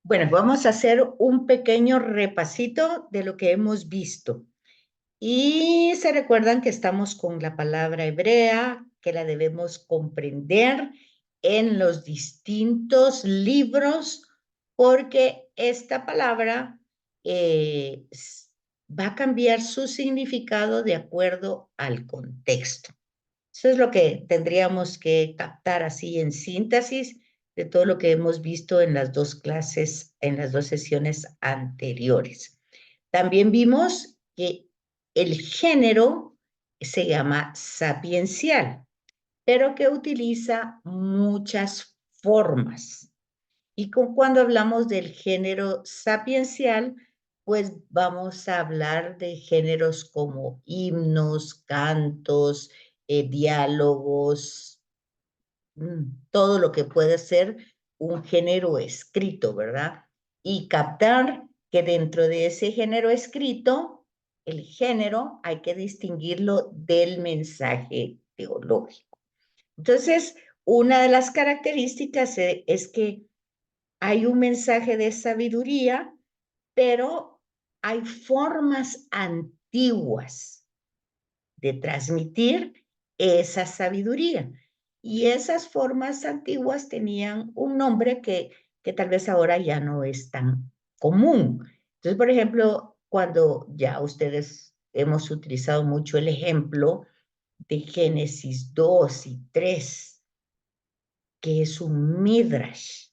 Bueno, vamos a hacer un pequeño repasito de lo que hemos visto. Y se recuerdan que estamos con la palabra hebrea, que la debemos comprender en los distintos libros, porque esta palabra va a cambiar su significado de acuerdo al contexto. Eso es lo que tendríamos que captar así en síntesis de todo lo que hemos visto en las dos clases, en las dos sesiones anteriores. También vimos que el género se llama sapiencial, pero que utiliza muchas formas. Y cuando hablamos del género sapiencial, pues vamos a hablar de géneros como himnos, cantos, diálogos, todo lo que puede ser un género escrito, ¿verdad? Y captar que dentro de ese género escrito, el género hay que distinguirlo del mensaje teológico. Entonces, una de las características es que hay un mensaje de sabiduría, pero hay formas antiguas de transmitir esa sabiduría. Y esas formas antiguas tenían un nombre que tal vez ahora ya no es tan común. Entonces, por ejemplo, cuando ya ustedes hemos utilizado mucho el ejemplo de Génesis 2 y 3, que es un midrash.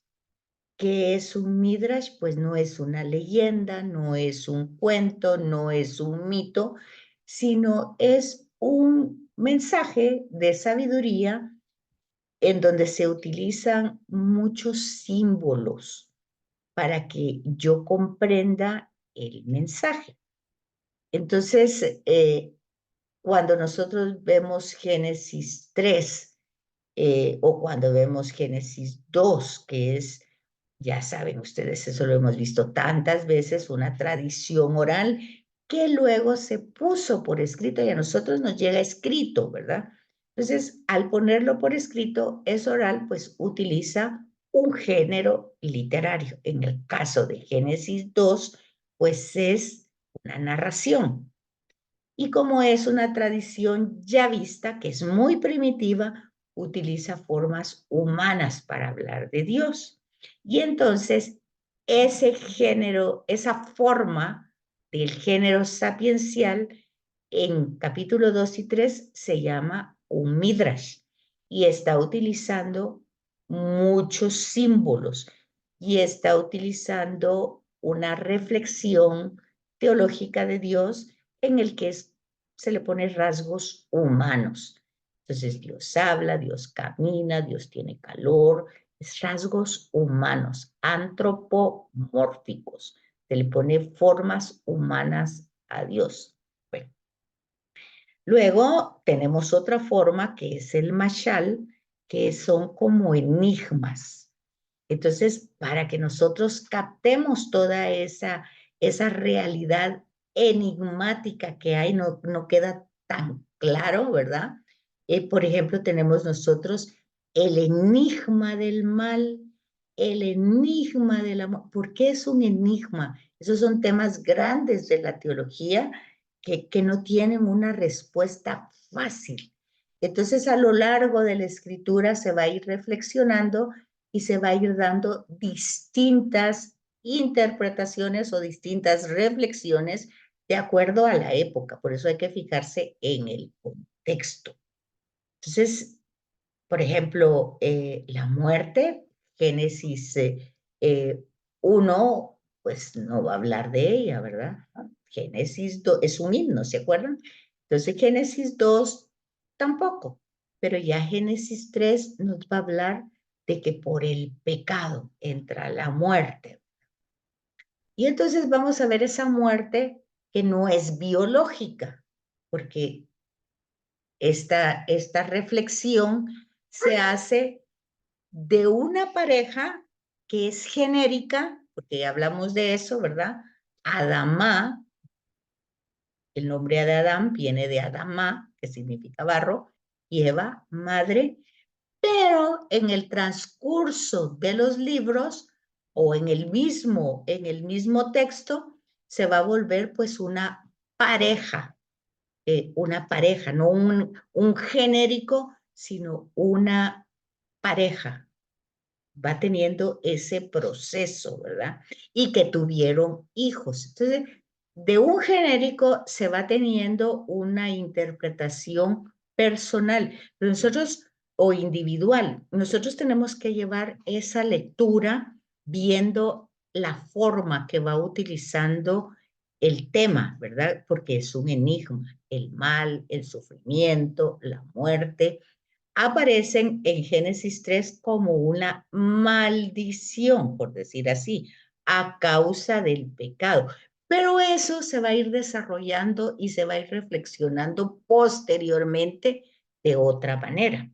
¿Qué es un midrash? Pues no es una leyenda, no es un cuento, no es un mito, sino es un mensaje de sabiduría en donde se utilizan muchos símbolos para que yo comprenda el mensaje. Entonces, cuando nosotros vemos Génesis 3 o cuando vemos Génesis 2, que es, ya saben ustedes, eso lo hemos visto tantas veces, una tradición oral que luego se puso por escrito y a nosotros nos llega escrito, ¿verdad? Entonces, al ponerlo por escrito, es oral, pues utiliza un género literario. En el caso de Génesis 2, pues es una narración. Y como es una tradición ya vista, que es muy primitiva, utiliza formas humanas para hablar de Dios. Y entonces, ese género, esa forma del género sapiencial, en capítulo 2 y 3 se llama un midrash y está utilizando muchos símbolos y está utilizando una reflexión teológica de Dios en el que se le pone rasgos humanos. Entonces Dios habla, Dios camina, Dios tiene calor, es rasgos humanos, antropomórficos. Se le pone formas humanas a Dios. Bueno, luego tenemos otra forma que es el mashal, que son como enigmas. Entonces, para que nosotros captemos toda esa realidad enigmática que hay, no queda tan claro, ¿verdad? Por ejemplo, tenemos nosotros el enigma del mal, el enigma del amor. ¿Por qué es un enigma? Esos son temas grandes de la teología que no tienen una respuesta fácil. Entonces, a lo largo de la escritura se va a ir reflexionando y se va a ir dando distintas interpretaciones o distintas reflexiones de acuerdo a la época. Por eso hay que fijarse en el contexto. Entonces, por ejemplo, la muerte, Génesis 1, pues no va a hablar de ella, ¿verdad? Génesis 2 es un himno, ¿se acuerdan? Entonces, Génesis 2 tampoco, pero ya Génesis 3 nos va a hablar de que por el pecado entra la muerte. Y entonces vamos a ver esa muerte que no es biológica, porque esta reflexión se hace de una pareja que es genérica, porque ya hablamos de eso, ¿verdad? Adamá, el nombre de Adán viene de Adamá, que significa barro, y Eva, madre, pero en el transcurso de los libros o en el mismo texto se va a volver pues una pareja, no un genérico, sino una pareja. Va teniendo ese proceso, ¿verdad? Y que tuvieron hijos. Entonces, de un genérico se va teniendo una interpretación personal, pero nosotros, o individual, nosotros tenemos que llevar esa lectura viendo la forma que va utilizando el tema, ¿verdad? Porque es un enigma, el mal, el sufrimiento, la muerte, aparecen en Génesis 3 como una maldición, por decir así, a causa del pecado. Pero eso se va a ir desarrollando y se va a ir reflexionando posteriormente de otra manera,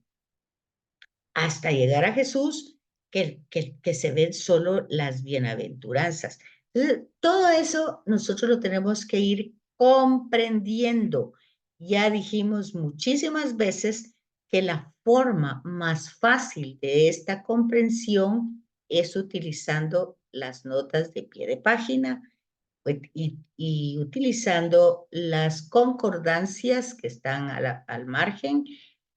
hasta llegar a Jesús, que se ven solo las bienaventuranzas. Entonces, todo eso nosotros lo tenemos que ir comprendiendo. Ya dijimos muchísimas veces que la forma más fácil de esta comprensión es utilizando las notas de pie de página pues, y utilizando las concordancias que están al margen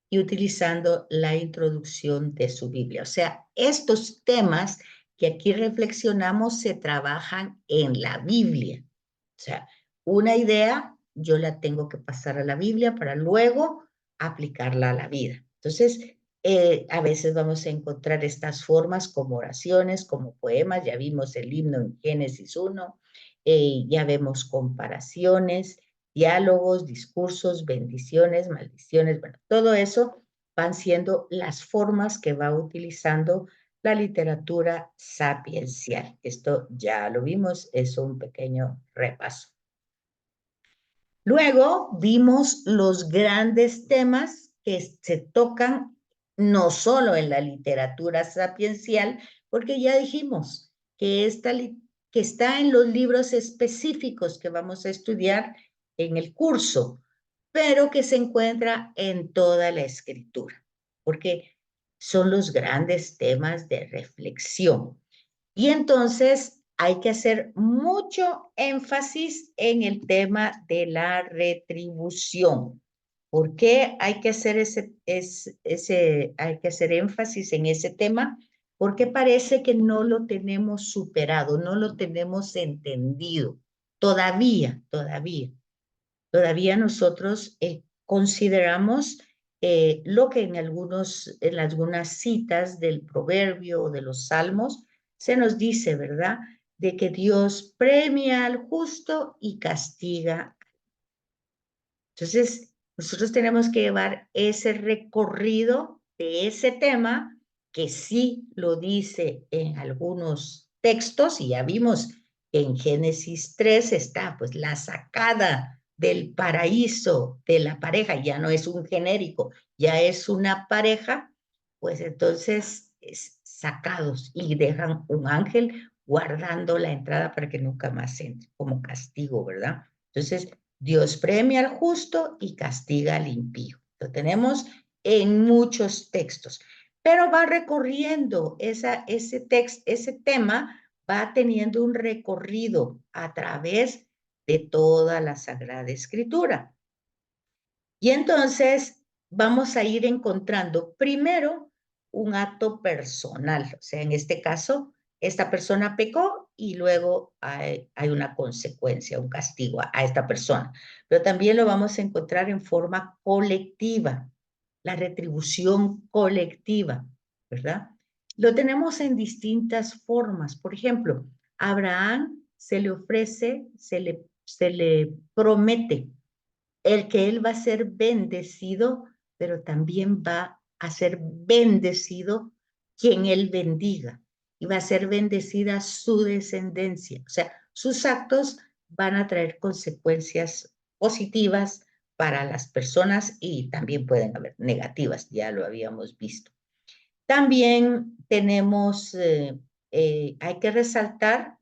y utilizando la introducción de su Biblia. O sea, estos temas que aquí reflexionamos se trabajan en la Biblia. O sea, una idea yo la tengo que pasar a la Biblia para luego aplicarla a la vida. Entonces, a veces vamos a encontrar estas formas como oraciones, como poemas, ya vimos el himno en Génesis 1, ya vemos comparaciones, diálogos, discursos, bendiciones, maldiciones, bueno, todo eso van siendo las formas que va utilizando la literatura sapiencial. Esto ya lo vimos, es un pequeño repaso. Luego vimos los grandes temas que se tocan no solo en la literatura sapiencial, porque ya dijimos que, que está en los libros específicos que vamos a estudiar en el curso, pero que se encuentra en toda la escritura, porque son los grandes temas de reflexión. Y entonces hay que hacer mucho énfasis en el tema de la retribución. ¿Por qué hay que hacer hay que hacer énfasis en ese tema? Porque parece que no lo tenemos superado, no lo tenemos entendido. Todavía nosotros consideramos lo que en algunas citas del proverbio o de los salmos se nos dice, ¿verdad? De que Dios premia al justo y castiga. Entonces, nosotros tenemos que llevar ese recorrido de ese tema que sí lo dice en algunos textos, y ya vimos que en Génesis 3 está pues la sacada del paraíso de la pareja, ya no es un genérico, ya es una pareja, pues entonces sacados y dejan un ángel guardando la entrada para que nunca más entre, como castigo, ¿verdad? Entonces, Dios premia al justo y castiga al impío. Lo tenemos en muchos textos, pero va recorriendo ese tema, va teniendo un recorrido a través de toda la Sagrada Escritura. Y entonces vamos a ir encontrando primero un acto personal, o sea, en este caso, esta persona pecó y luego hay una consecuencia, un castigo a esta persona. Pero también lo vamos a encontrar en forma colectiva, la retribución colectiva, ¿verdad? Lo tenemos en distintas formas. Por ejemplo, a Abraham se le ofrece, se le promete el que él va a ser bendecido, pero también va a ser bendecido quien él bendiga. Y va a ser bendecida su descendencia. O sea, sus actos van a traer consecuencias positivas para las personas y también pueden haber negativas, ya lo habíamos visto. También tenemos, hay que resaltar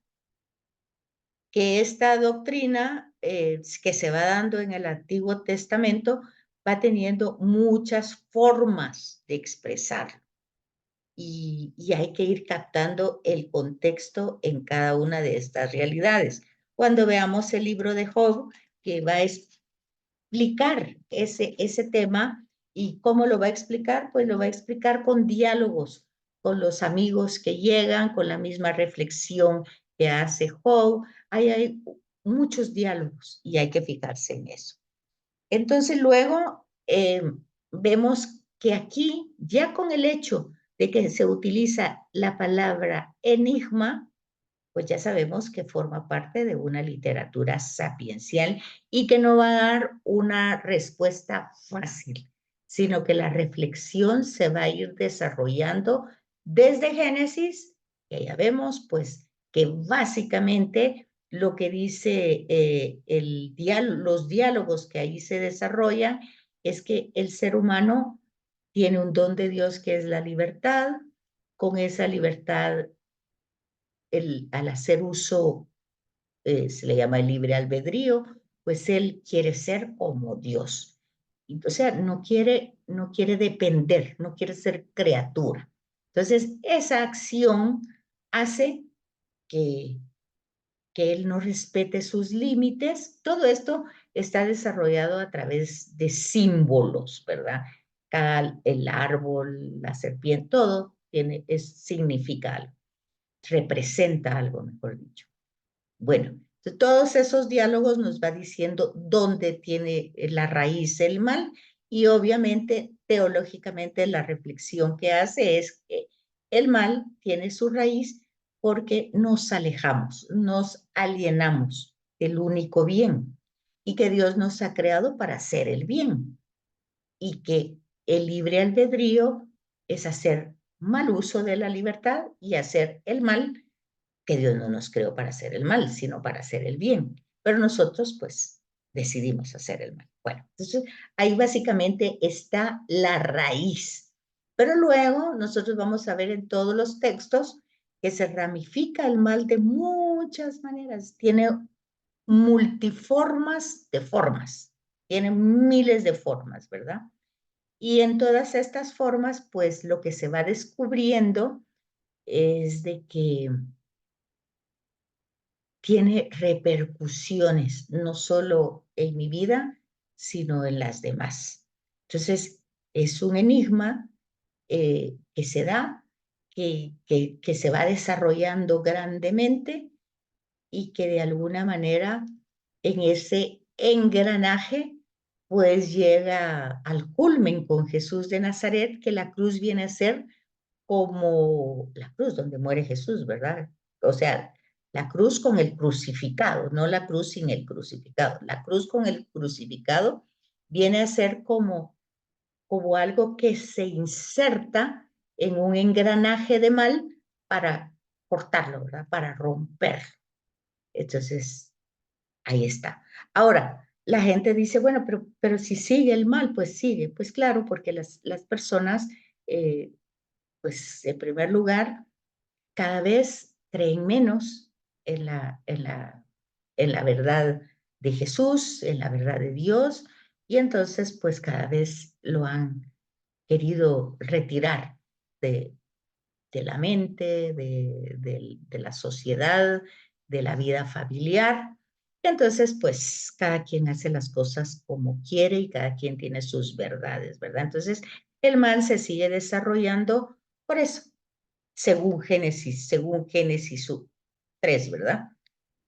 que esta doctrina que se va dando en el Antiguo Testamento va teniendo muchas formas de expresarlo. y hay que ir captando el contexto en cada una de estas realidades. Cuando veamos el libro de Job, que va a explicar ese tema, ¿y cómo lo va a explicar? Pues lo va a explicar con diálogos, con los amigos que llegan, con la misma reflexión que hace Job. Hay muchos diálogos y hay que fijarse en eso. Entonces luego vemos que aquí, ya con el hecho de que se utiliza la palabra enigma, pues ya sabemos que forma parte de una literatura sapiencial y que no va a dar una respuesta fácil, sino que la reflexión se va a ir desarrollando desde Génesis, que ya vemos pues que básicamente lo que dice los diálogos que ahí se desarrollan es que el ser humano tiene un don de Dios que es la libertad. Con esa libertad, al hacer uso, se le llama el libre albedrío, pues él quiere ser como Dios. O sea, no quiere depender, no quiere ser criatura. Entonces, esa acción hace que, que él no respete sus límites. Todo esto está desarrollado a través de símbolos, ¿verdad? El árbol, la serpiente, todo significa algo, representa algo, mejor dicho. Bueno, todos esos diálogos nos va diciendo dónde tiene la raíz el mal, y obviamente teológicamente la reflexión que hace es que el mal tiene su raíz porque nos alejamos, nos alienamos del único bien, y que Dios nos ha creado para hacer el bien, y que el libre albedrío es hacer mal uso de la libertad y hacer el mal, que Dios no nos creó para hacer el mal, sino para hacer el bien. Pero nosotros, pues, decidimos hacer el mal. Bueno, entonces ahí básicamente está la raíz. Pero luego nosotros vamos a ver en todos los textos que se ramifica el mal de muchas maneras. Tiene multiformas de formas. Tiene miles de formas, ¿verdad? Y en todas estas formas, pues lo que se va descubriendo es de que tiene repercusiones, no solo en mi vida, sino en las demás. Entonces, es un enigma que se da, que se va desarrollando grandemente y que de alguna manera en ese engranaje pues llega al culmen con Jesús de Nazaret, que la cruz viene a ser como la cruz donde muere Jesús, ¿verdad? O sea, la cruz con el crucificado, no la cruz sin el crucificado. La cruz con el crucificado viene a ser como algo que se inserta en un engranaje de mal para cortarlo, ¿verdad? Para romperlo. Entonces, ahí está. Ahora, la gente dice, bueno, pero si sigue el mal, pues sigue. Pues claro, porque las personas, eh, pues en primer lugar, cada vez creen menos en la verdad de Jesús, en la verdad de Dios, y entonces pues cada vez lo han querido retirar de, de la mente, de la sociedad, de la vida familiar. Y entonces, pues, cada quien hace las cosas como quiere y cada quien tiene sus verdades, ¿verdad? Entonces, el mal se sigue desarrollando por eso, según Génesis 3, ¿verdad?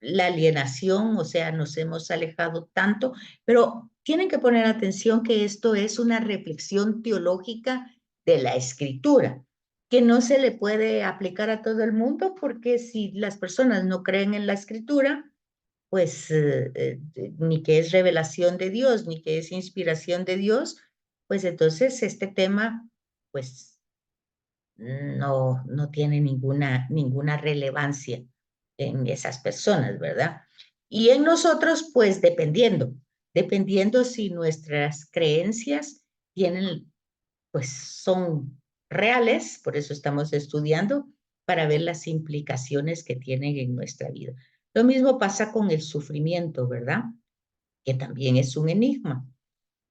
La alienación, o sea, nos hemos alejado tanto, pero tienen que poner atención que esto es una reflexión teológica de la escritura, que no se le puede aplicar a todo el mundo, porque si las personas no creen en la escritura, pues ni que es revelación de Dios, ni que es inspiración de Dios, pues entonces este tema, pues no tiene ninguna relevancia en esas personas, ¿verdad? Y en nosotros, pues dependiendo si nuestras creencias tienen, pues son reales, por eso estamos estudiando, para ver las implicaciones que tienen en nuestra vida. Lo mismo pasa con el sufrimiento, ¿verdad? Que también es un enigma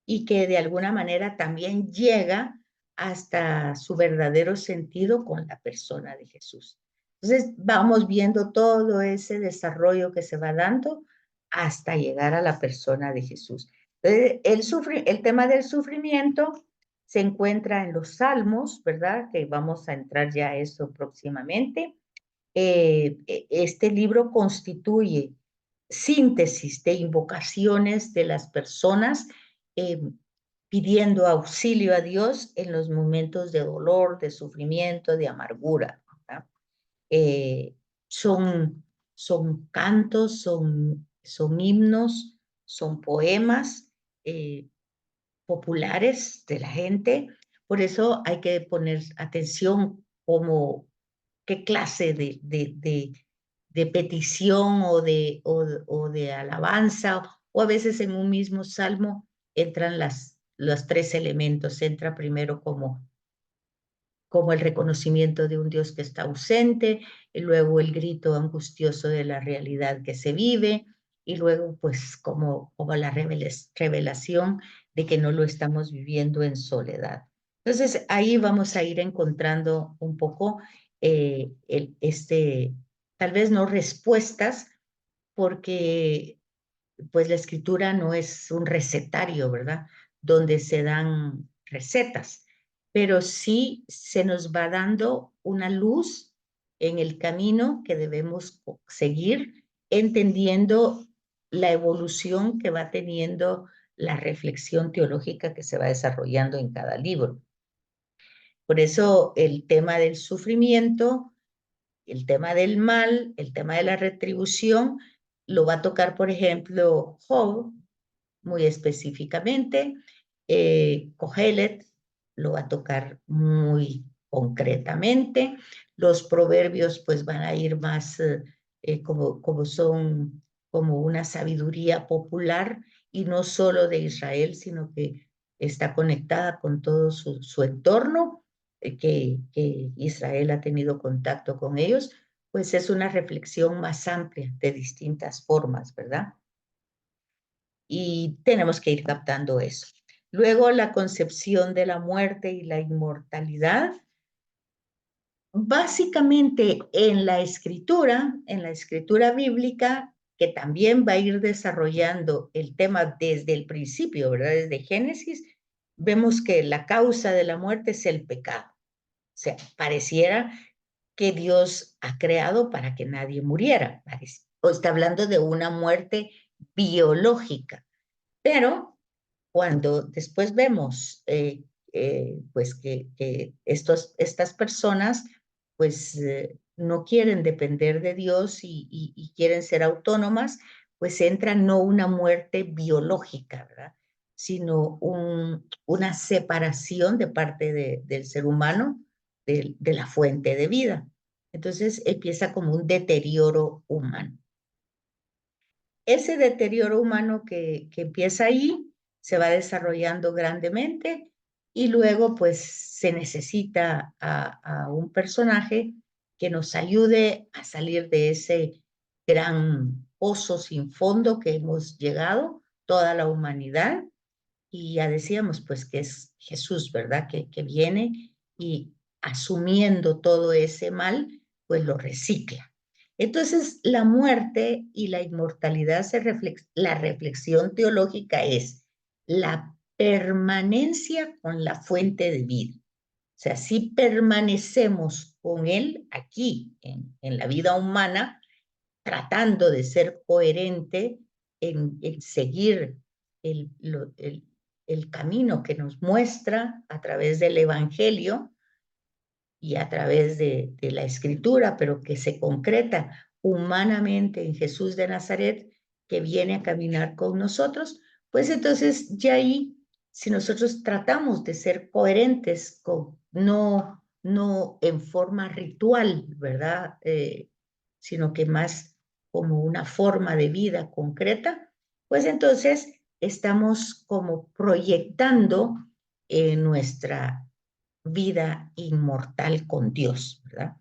y que de alguna manera también llega hasta su verdadero sentido con la persona de Jesús. Entonces vamos viendo todo ese desarrollo que se va dando hasta llegar a la persona de Jesús. Entonces, el tema del sufrimiento se encuentra en los Salmos, ¿verdad? Que vamos a entrar ya a eso próximamente. Este libro constituye síntesis de invocaciones de las personas eh, pidiendo auxilio a Dios en los momentos de dolor, de sufrimiento, de amargura, ¿verdad? Eh, son, son cantos, son himnos, son poemas populares de la gente. Por eso hay que poner atención como qué clase de petición o de alabanza, o a veces en un mismo salmo entran los tres elementos. Entra primero como el reconocimiento de un Dios que está ausente, y luego el grito angustioso de la realidad que se vive, y luego pues como la revelación de que no lo estamos viviendo en soledad. Entonces ahí vamos a ir encontrando un poco tal vez no respuestas, porque pues la escritura no es un recetario, ¿verdad? Donde se dan recetas, pero sí se nos va dando una luz en el camino que debemos seguir, entendiendo la evolución que va teniendo la reflexión teológica que se va desarrollando en cada libro. Por eso el tema del sufrimiento, el tema del mal, el tema de la retribución, lo va a tocar, por ejemplo, Job, muy específicamente. Kohelet lo va a tocar muy concretamente. Los proverbios pues van a ir más como son como una sabiduría popular y no solo de Israel, sino que está conectada con todo su entorno, que Israel ha tenido contacto con ellos, pues es una reflexión más amplia de distintas formas, ¿verdad? Y tenemos que ir captando eso. Luego, la concepción de la muerte y la inmortalidad. Básicamente en la escritura bíblica, que también va a ir desarrollando el tema desde el principio, ¿verdad? Desde Génesis, vemos que la causa de la muerte es el pecado. O sea, pareciera que Dios ha creado para que nadie muriera. O está hablando de una muerte biológica. Pero cuando después vemos pues que estas personas pues no quieren depender de Dios y quieren ser autónomas, pues entra no una muerte biológica, ¿verdad? Sino una separación de parte del ser humano de la fuente de vida. Entonces empieza como un deterioro humano. Ese deterioro humano que empieza ahí se va desarrollando grandemente y luego pues se necesita a un personaje que nos ayude a salir de ese gran pozo sin fondo que hemos llegado, toda la humanidad, y ya decíamos pues que es Jesús, ¿verdad? Que viene y asumiendo todo ese mal, pues lo recicla. Entonces, la muerte y la inmortalidad, la reflexión teológica es la permanencia con la fuente de vida. O sea, si permanecemos con Él aquí en la vida humana, tratando de ser coherente en seguir el, el camino que nos muestra a través del Evangelio y a través de la Escritura, pero que se concreta humanamente en Jesús de Nazaret, que viene a caminar con nosotros, pues entonces ya ahí, si nosotros tratamos de ser coherentes, no en forma ritual, ¿verdad? Sino que más como una forma de vida concreta, pues entonces estamos como proyectando nuestra vida inmortal con Dios, ¿verdad?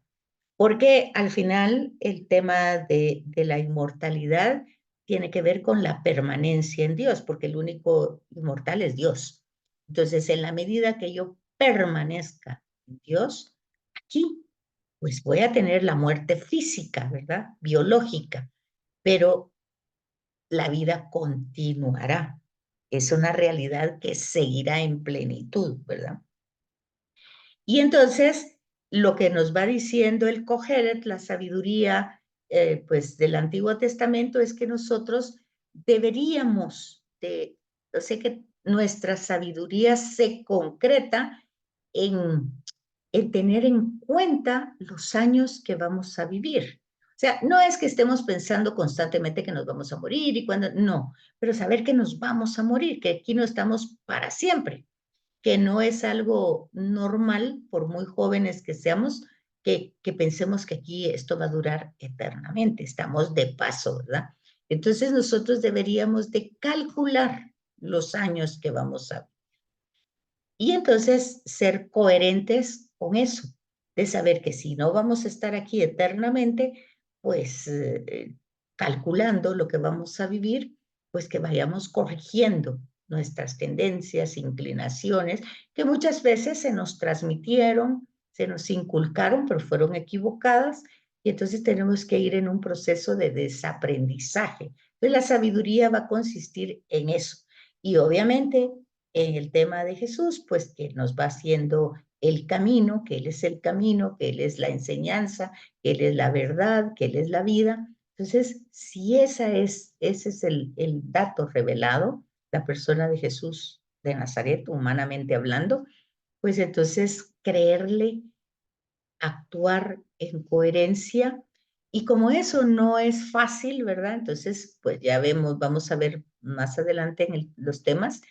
Porque al final el tema de la inmortalidad tiene que ver con la permanencia en Dios, porque el único inmortal es Dios. Entonces, en la medida que yo permanezca en Dios, aquí, pues voy a tener la muerte física, ¿verdad? Biológica, pero la vida continuará. Es una realidad que seguirá en plenitud, ¿verdad? Y entonces, lo que nos va diciendo el Cogelet, la sabiduría, pues, del Antiguo Testamento, es que nosotros deberíamos yo sé que nuestra sabiduría se concreta en, en tener en cuenta los años que vamos a vivir. O sea, no es que estemos pensando constantemente que nos vamos a morir y cuando, no, pero saber que nos vamos a morir, que aquí no estamos para siempre, que no es algo normal, por muy jóvenes que seamos, que pensemos que aquí esto va a durar eternamente, estamos de paso, ¿verdad? Entonces nosotros deberíamos de calcular los años que vamos a... Y entonces ser coherentes con eso, de saber que si no vamos a estar aquí eternamente, pues calculando lo que vamos a vivir, pues que vayamos corrigiendo nuestras tendencias, inclinaciones, que muchas veces se nos transmitieron, se nos inculcaron, pero fueron equivocadas, y entonces tenemos que ir en un proceso de desaprendizaje. Entonces la sabiduría va a consistir en eso. Y obviamente en el tema de Jesús, pues que nos va haciendo el camino, que Él es el camino, que Él es la enseñanza, que Él es la verdad, que Él es la vida. Entonces, si ese es el dato revelado, la persona de Jesús de Nazaret, humanamente hablando, pues entonces creerle, actuar en coherencia. Y como eso no es fácil, ¿verdad? Entonces, pues ya vemos, vamos a ver más adelante en los temas,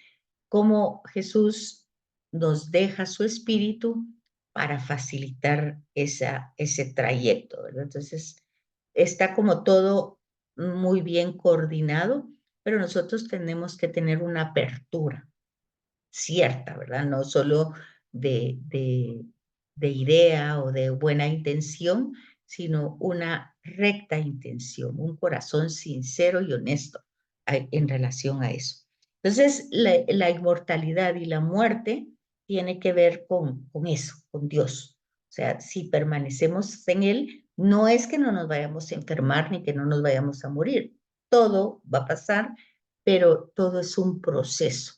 cómo Jesús nos deja su espíritu para facilitar ese trayecto, ¿verdad? Entonces, está como todo muy bien coordinado, pero nosotros tenemos que tener una apertura cierta, ¿verdad? No solo de idea o de buena intención, sino una recta intención, un corazón sincero y honesto en relación a eso. Entonces, la inmortalidad y la muerte tiene que ver con eso, con Dios. O sea, si permanecemos en Él, no es que no nos vayamos a enfermar ni que no nos vayamos a morir. Todo va a pasar, pero todo es un proceso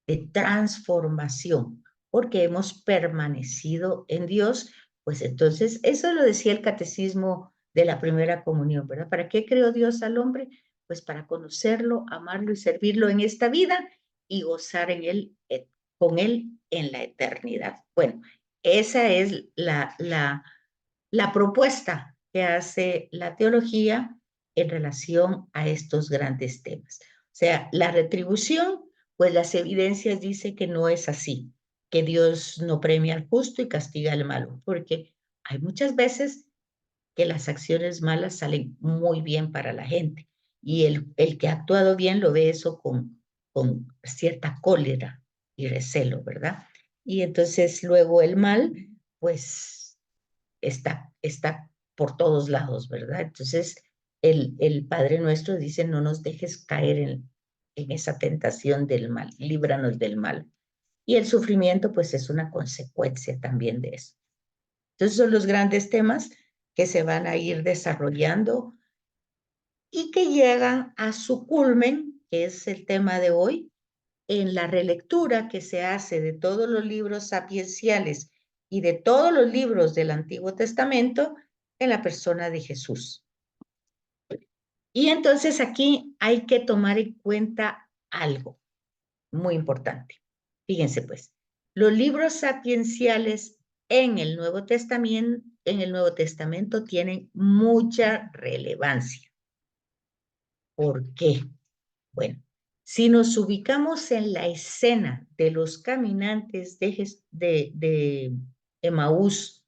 de transformación, porque hemos permanecido en Dios, pues entonces, eso lo decía el catecismo de la primera comunión, ¿verdad? ¿Para qué creó Dios al hombre? Pues para conocerlo, amarlo y servirlo en esta vida y gozar en él, con él en la eternidad. Bueno, esa es la propuesta que hace la teología en relación a estos grandes temas. O sea, la retribución, pues las evidencias dicen que no es así, que Dios no premia al justo y castiga al malo, porque hay muchas veces que las acciones malas salen muy bien para la gente y el que ha actuado bien lo ve eso con cierta cólera y recelo, ¿verdad? Y entonces luego el mal, pues está por todos lados, ¿verdad? Entonces, el Padre Nuestro dice, no nos dejes caer en esa tentación del mal, líbranos del mal. Y el sufrimiento, pues, es una consecuencia también de eso. Entonces, son los grandes temas que se van a ir desarrollando y que llegan a su culmen, que es el tema de hoy, en la relectura que se hace de todos los libros sapienciales y de todos los libros del Antiguo Testamento en la persona de Jesús. Y entonces aquí hay que tomar en cuenta algo muy importante. Fíjense pues, los libros sapienciales en el Nuevo Testamento tienen mucha relevancia. ¿Por qué? Bueno, si nos ubicamos en la escena de los caminantes de Emaús,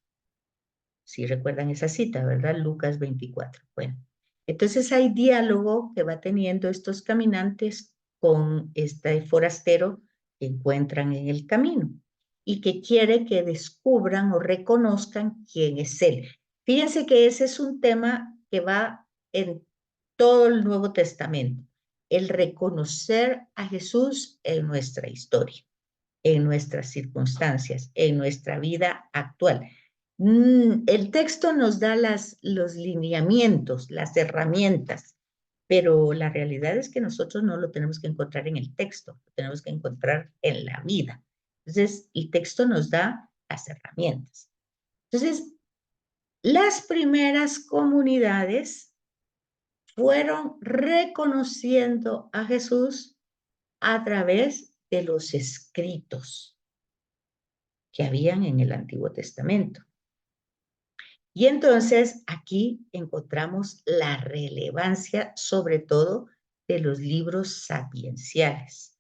si recuerdan esa cita, ¿verdad? Lucas 24. Bueno, entonces hay diálogo que va teniendo estos caminantes con este forastero que encuentran en el camino y que quiere que descubran o reconozcan quién es él. Fíjense que ese es un tema que va en todo el Nuevo Testamento, el reconocer a Jesús en nuestra historia. en nuestras circunstancias, en nuestra vida actual. El texto nos da los lineamientos, las herramientas, pero la realidad es que nosotros no lo tenemos que encontrar en el texto, lo tenemos que encontrar en la vida. Entonces, el texto nos da las herramientas. Entonces, las primeras comunidades fueron reconociendo a Jesús a través de los escritos que habían en el Antiguo Testamento. Y entonces aquí encontramos la relevancia, sobre todo, de los libros sapienciales,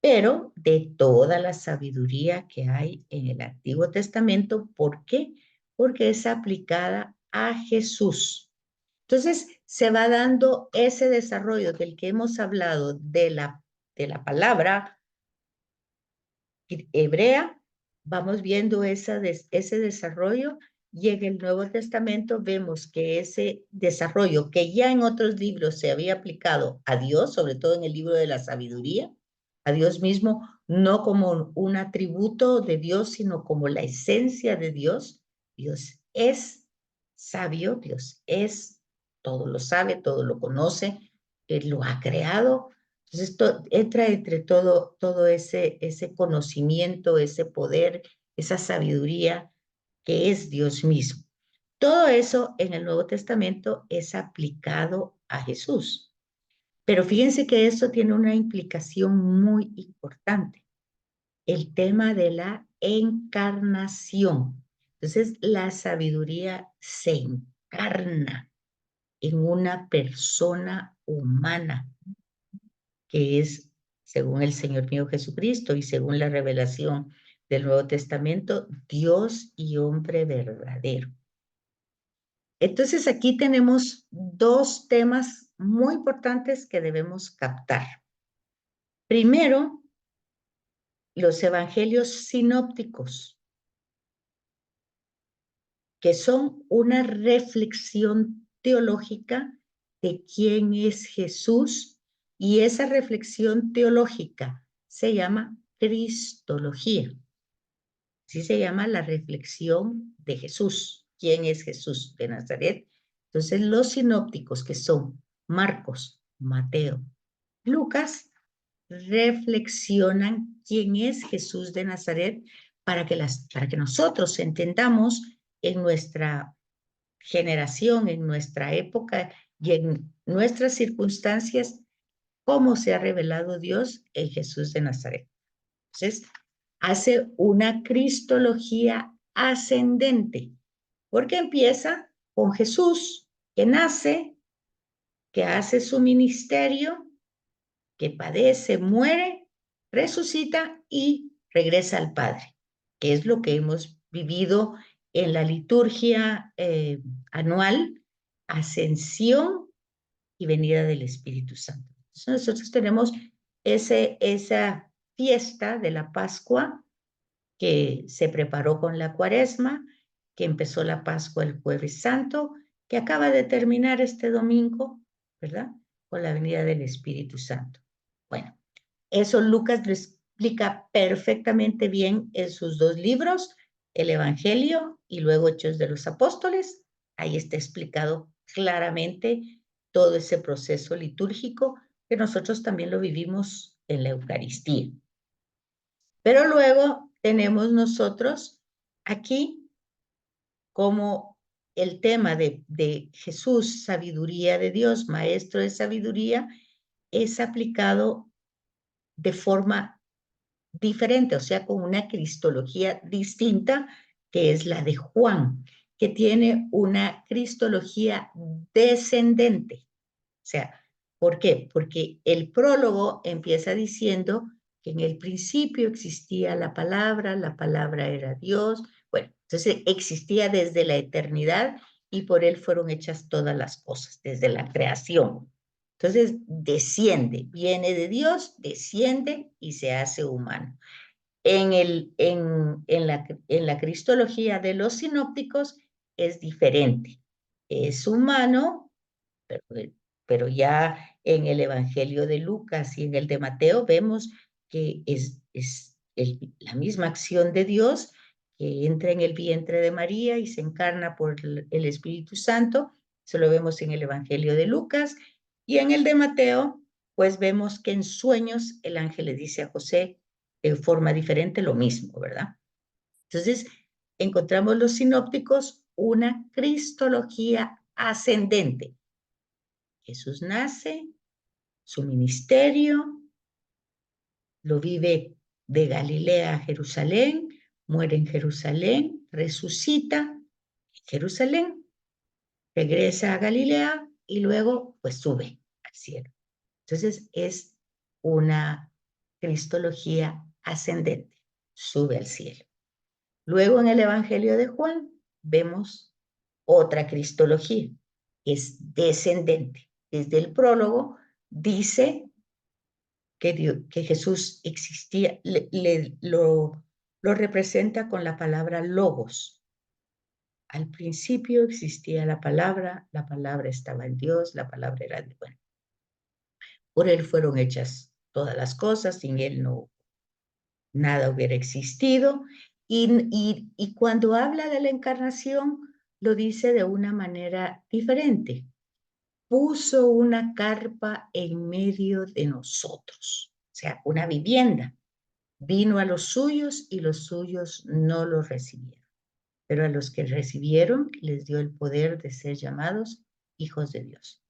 pero de toda la sabiduría que hay en el Antiguo Testamento. ¿Por qué? Porque es aplicada a Jesús. Entonces, se va dando ese desarrollo del que hemos hablado de la palabra hebrea, vamos viendo ese desarrollo, y en el Nuevo Testamento vemos que ese desarrollo que ya en otros libros se había aplicado a Dios, sobre todo en el libro de la sabiduría, a Dios mismo, no como un atributo de Dios, sino como la esencia de Dios. Dios es sabio, Dios es, todo lo sabe, todo lo conoce, Él lo ha creado. Entonces, esto entra entre todo ese conocimiento, ese poder, esa sabiduría que es Dios mismo. Todo eso en el Nuevo Testamento es aplicado a Jesús. Pero fíjense que esto tiene una implicación muy importante, el tema de la encarnación. Entonces, la sabiduría se encarna en una persona humana, que es, según el Señor mío Jesucristo y según la revelación del Nuevo Testamento, Dios y hombre verdadero. Entonces aquí tenemos dos temas muy importantes que debemos captar. Primero, los evangelios sinópticos, que son una reflexión teológica de quién es Jesús, y esa reflexión teológica se llama cristología. Así se llama la reflexión de Jesús. ¿Quién es Jesús de Nazaret? Entonces, los sinópticos, que son Marcos, Mateo, Lucas, reflexionan quién es Jesús de Nazaret para que nosotros entendamos en nuestra generación, en nuestra época y en nuestras circunstancias, cómo se ha revelado Dios en Jesús de Nazaret. Entonces, hace una cristología ascendente, porque empieza con Jesús, que nace, que hace su ministerio, que padece, muere, resucita y regresa al Padre, que es lo que hemos vivido en la liturgia anual, ascensión y venida del Espíritu Santo. Entonces nosotros tenemos esa fiesta de la Pascua que se preparó con la Cuaresma, que empezó la Pascua el Jueves Santo, que acaba de terminar este domingo, ¿verdad? Con la venida del Espíritu Santo. Bueno, eso Lucas lo explica perfectamente bien en sus dos libros, el Evangelio y luego Hechos de los Apóstoles. Ahí está explicado claramente todo ese proceso litúrgico que nosotros también lo vivimos en la Eucaristía. Pero luego tenemos nosotros aquí como el tema de Jesús, sabiduría de Dios, maestro de sabiduría, es aplicado de forma diferente, o sea, con una cristología distinta, que es la de Juan, que tiene una cristología descendente. O sea, ¿por qué? Porque el prólogo empieza diciendo que en el principio existía la palabra era Dios. Bueno, entonces existía desde la eternidad y por él fueron hechas todas las cosas, desde la creación. Entonces desciende, viene de Dios, desciende y se hace humano. En la cristología de los sinópticos es diferente. Es humano, pero, pero ya en el Evangelio de Lucas y en el de Mateo vemos que la misma acción de Dios que entra en el vientre de María y se encarna por el Espíritu Santo. Eso lo vemos en el Evangelio de Lucas. Y en el de Mateo, pues vemos que en sueños el ángel le dice a José de forma diferente lo mismo, ¿verdad? Entonces, encontramos los sinópticos una cristología ascendente. Jesús nace, su ministerio, lo vive de Galilea a Jerusalén, muere en Jerusalén, resucita en Jerusalén, regresa a Galilea y luego pues sube al cielo. Entonces es una cristología ascendente, sube al cielo. Luego en el Evangelio de Juan vemos otra cristología, que es descendente. Desde el prólogo dice que Jesús existía, lo representa con la palabra logos. Al principio existía la palabra estaba en Dios, la palabra era de bueno. Por él fueron hechas todas las cosas, sin él no nada hubiera existido. Y cuando habla de la encarnación, lo dice de una manera diferente. Puso una carpa en medio de nosotros, o sea, una vivienda. Vino a los suyos y los suyos no lo recibieron. Pero a los que recibieron les dio el poder de ser llamados hijos de Dios.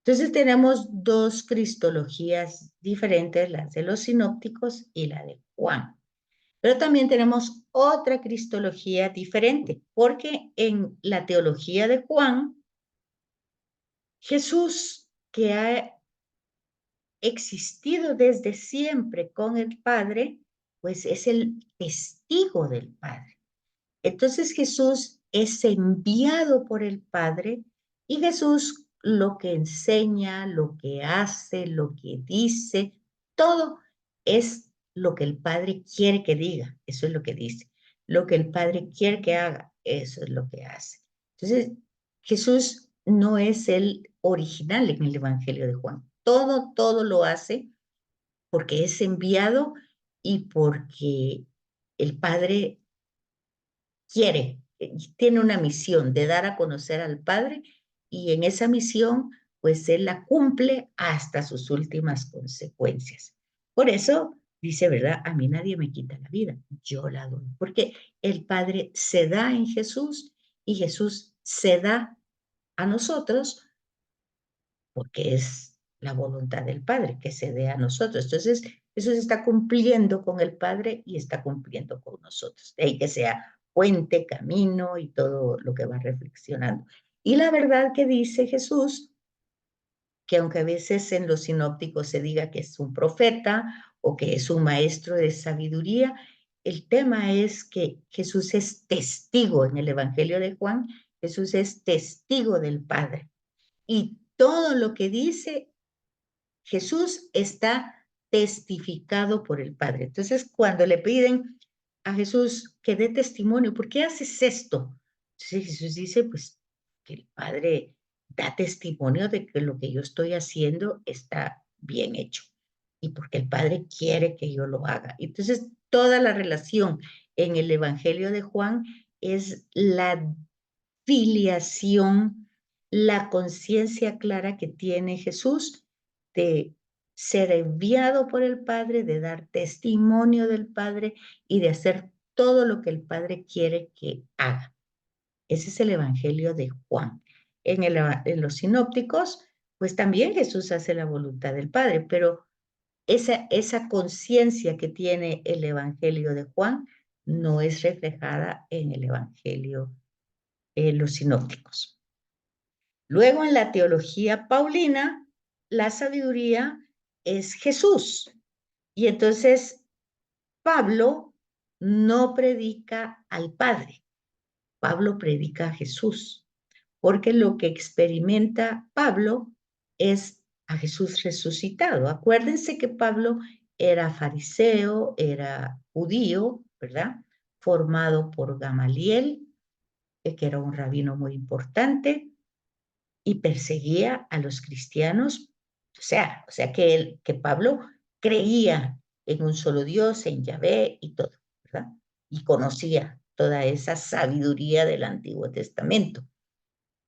Entonces tenemos dos cristologías diferentes, las de los sinópticos y la de Juan. Pero también tenemos otra cristología diferente, porque en la teología de Juan, Jesús, que ha existido desde siempre con el Padre, pues es el testigo del Padre. Entonces Jesús es enviado por el Padre y Jesús lo que enseña, lo que hace, lo que dice, todo es lo que el Padre quiere que diga, eso es lo que dice. Lo que el Padre quiere que haga, eso es lo que hace. Entonces, Jesús no es el original en el Evangelio de Juan. Todo lo hace porque es enviado y porque el Padre quiere, tiene una misión de dar a conocer al Padre y en esa misión, pues Él la cumple hasta sus últimas consecuencias. Por eso dice, ¿verdad? A mí nadie me quita la vida, yo la doy, porque el Padre se da en Jesús y Jesús se da a nosotros porque es la voluntad del Padre que se dé a nosotros. Entonces, eso se está cumpliendo con el Padre y está cumpliendo con nosotros. De ahí que sea puente, camino y todo lo que va reflexionando. Y la verdad que dice Jesús, que aunque a veces en los sinópticos se diga que es un profeta o que es un maestro de sabiduría, el tema es que Jesús es testigo en el Evangelio de Juan, Jesús es testigo del Padre. Y todo lo que dice Jesús está testificado por el Padre. Entonces, cuando le piden a Jesús que dé testimonio, ¿por qué haces esto? Entonces Jesús dice, pues que el Padre da testimonio de que lo que yo estoy haciendo está bien hecho y porque el Padre quiere que yo lo haga. Entonces, toda la relación en el Evangelio de Juan es la filiación, la conciencia clara que tiene Jesús de ser enviado por el Padre, de dar testimonio del Padre y de hacer todo lo que el Padre quiere que haga. Ese es el Evangelio de Juan. En los sinópticos, pues también Jesús hace la voluntad del Padre, pero esa conciencia que tiene el Evangelio de Juan no es reflejada en el Evangelio los sinópticos. Luego en la teología paulina, la sabiduría es Jesús. Y entonces Pablo no predica al Padre, Pablo predica a Jesús, porque lo que experimenta Pablo es a Jesús resucitado. Acuérdense que Pablo era fariseo, era judío, ¿verdad? Formado por Gamaliel, que era un rabino muy importante, y perseguía a los cristianos, o sea que Pablo creía en un solo Dios, en Yahvé y todo, ¿verdad? Y conocía toda esa sabiduría del Antiguo Testamento.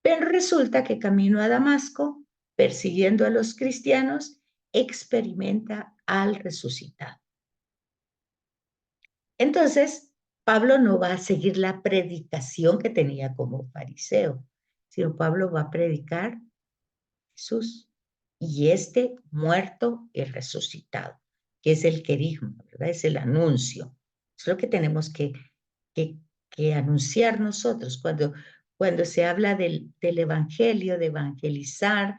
Pero resulta que camino a Damasco, persiguiendo a los cristianos, experimenta al resucitado. Entonces, Pablo no va a seguir la predicación que tenía como fariseo, sino Pablo va a predicar Jesús y este muerto y resucitado, que es el querigma, ¿verdad? Es el anuncio. Es lo que tenemos que, que anunciar nosotros cuando se habla del evangelio, de evangelizar,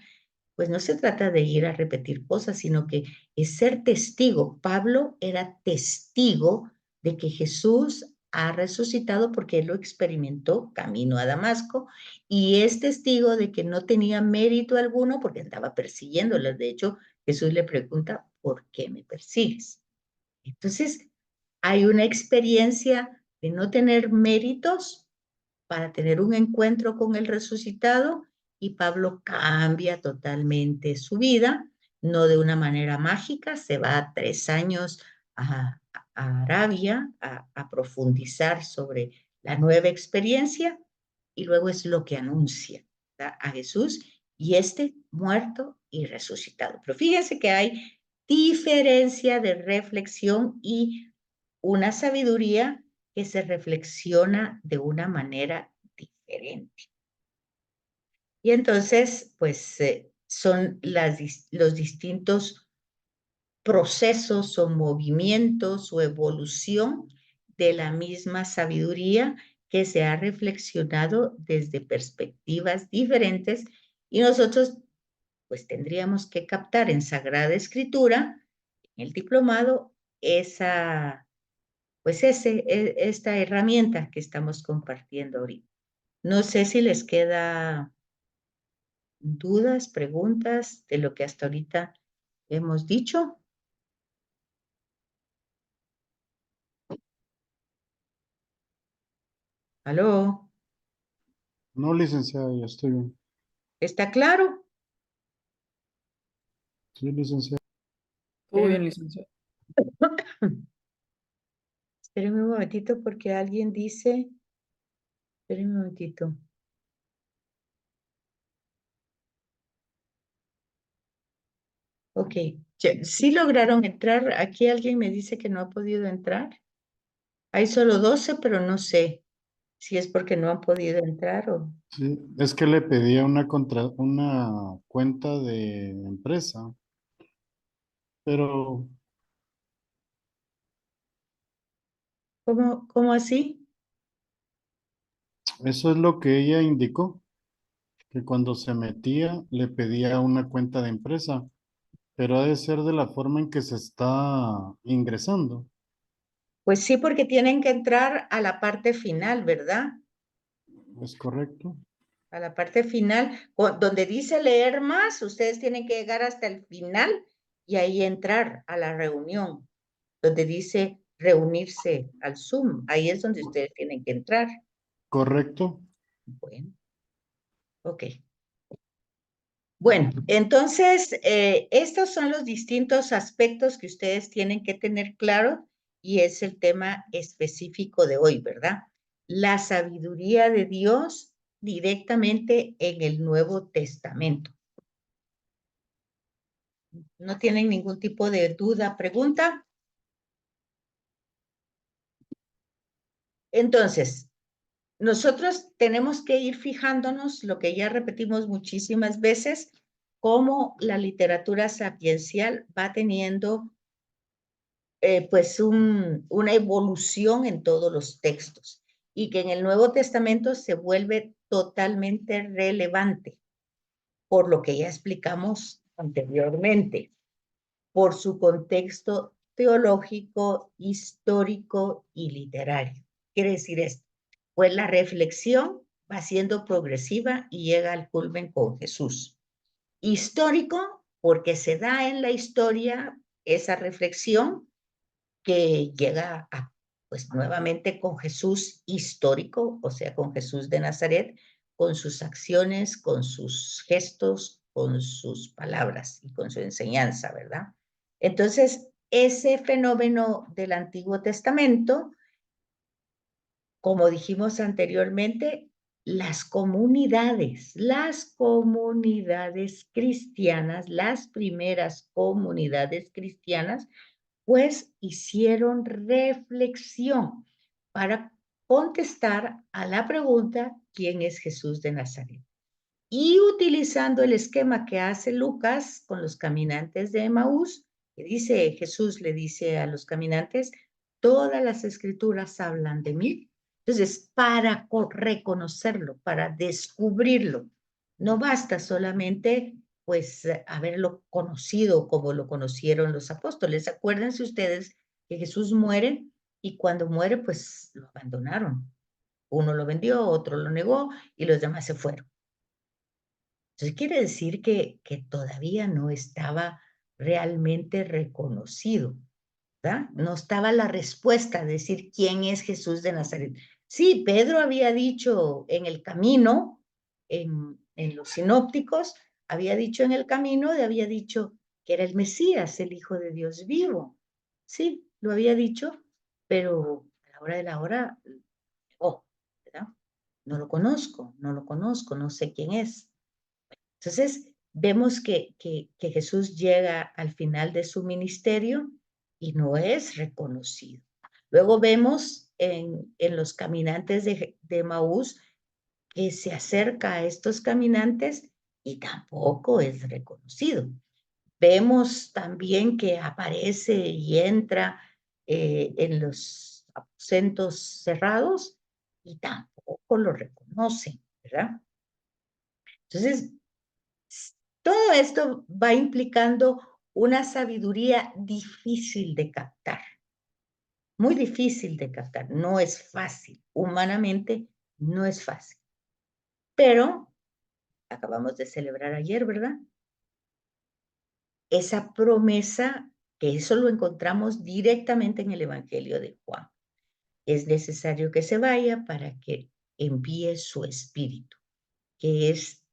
pues no se trata de ir a repetir cosas, sino que es ser testigo. Pablo era testigo de que Jesús ha resucitado porque él lo experimentó camino a Damasco y es testigo de que no tenía mérito alguno porque andaba persiguiéndolos. De hecho, Jesús le pregunta, ¿por qué me persigues? Entonces, hay una experiencia de no tener méritos para tener un encuentro con el resucitado y Pablo cambia totalmente su vida, no de una manera mágica, se va 3 años a Arabia a profundizar sobre la nueva experiencia y luego es lo que anuncia, ¿verdad?, a Jesús y este muerto y resucitado. Pero fíjense que hay diferencia de reflexión y una sabiduría que se reflexiona de una manera diferente. Y entonces, pues son los distintos procesos o movimientos o evolución de la misma sabiduría que se ha reflexionado desde perspectivas diferentes y nosotros pues tendríamos que captar en Sagrada Escritura, en el diplomado, esta herramienta que estamos compartiendo ahorita. No sé si les queda dudas, preguntas de lo que hasta ahorita hemos dicho. ¿Aló? No, licenciada, ya estoy bien. ¿Está claro? Sí, licenciada. Todo Espérenme, bien, licenciado. espérenme un momentito porque alguien dice, espérenme un momentito. Ok, ¿sí lograron entrar? Aquí alguien me dice que no ha podido entrar. Hay solo 12, pero no sé si es porque no han podido entrar o... Sí, es que le pedía una cuenta de empresa, pero ¿Cómo así? eso es lo que ella indicó, que cuando se metía le pedía una cuenta de empresa, pero ha de ser de la forma en que se está ingresando. Pues sí, porque tienen que entrar a la parte final, ¿verdad? ¿Es correcto? A la parte final, donde dice leer más, ustedes tienen que llegar hasta el final y ahí entrar a la reunión, donde dice reunirse al Zoom. Ahí es donde ustedes tienen que entrar. ¿Correcto? Bueno, ok. Bueno, entonces, estos son los distintos aspectos que ustedes tienen que tener claro y es el tema específico de hoy, ¿verdad? La sabiduría de Dios directamente en el Nuevo Testamento. ¿No tienen ningún tipo de duda, pregunta? Entonces, nosotros tenemos que ir fijándonos, lo que ya repetimos muchísimas veces, cómo la literatura sapiencial va teniendo pues una evolución en todos los textos y que en el Nuevo Testamento se vuelve totalmente relevante por lo que ya explicamos anteriormente, por su contexto teológico, histórico y literario. Quiere decir esto, pues la reflexión va siendo progresiva y llega al culmen con Jesús. Histórico, porque se da en la historia esa reflexión que llega pues nuevamente con Jesús histórico, o sea, con Jesús de Nazaret, con sus acciones, con sus gestos, con sus palabras y con su enseñanza, ¿verdad? Entonces, ese fenómeno del Antiguo Testamento, como dijimos anteriormente, las comunidades cristianas, las primeras comunidades cristianas, pues hicieron reflexión para contestar a la pregunta, ¿quién es Jesús de Nazaret? Y utilizando el esquema que hace Lucas con los caminantes de Emaús, que dice, Jesús le dice a los caminantes, todas las escrituras hablan de mí. Entonces, para reconocerlo, para descubrirlo, no basta solamente pues haberlo conocido como lo conocieron los apóstoles. Acuérdense ustedes que Jesús muere y cuando muere pues lo abandonaron. Uno lo vendió, otro lo negó y los demás se fueron. Entonces quiere decir que todavía no estaba realmente reconocido, ¿verdad? No estaba la respuesta a decir quién es Jesús de Nazaret. Sí, Pedro había dicho en el camino, en los sinópticos, había dicho en el camino, había dicho que era el Mesías, el Hijo de Dios vivo. Sí, lo había dicho, pero a la hora de la hora, oh, ¿verdad? No lo conozco, no lo conozco, no sé quién es. Entonces, vemos que Jesús llega al final de su ministerio y no es reconocido. Luego vemos en los caminantes de Maús que se acerca a estos caminantes y tampoco es reconocido. Vemos también que aparece y entra en los aposentos cerrados y tampoco lo reconocen, ¿verdad? Entonces, todo esto va implicando una sabiduría difícil de captar, muy difícil de captar. No es fácil, humanamente no es fácil. Pero acabamos de celebrar ayer, ¿verdad? Esa promesa, que eso lo encontramos directamente en el Evangelio de Juan. Es necesario que se vaya para que envíe su espíritu, que es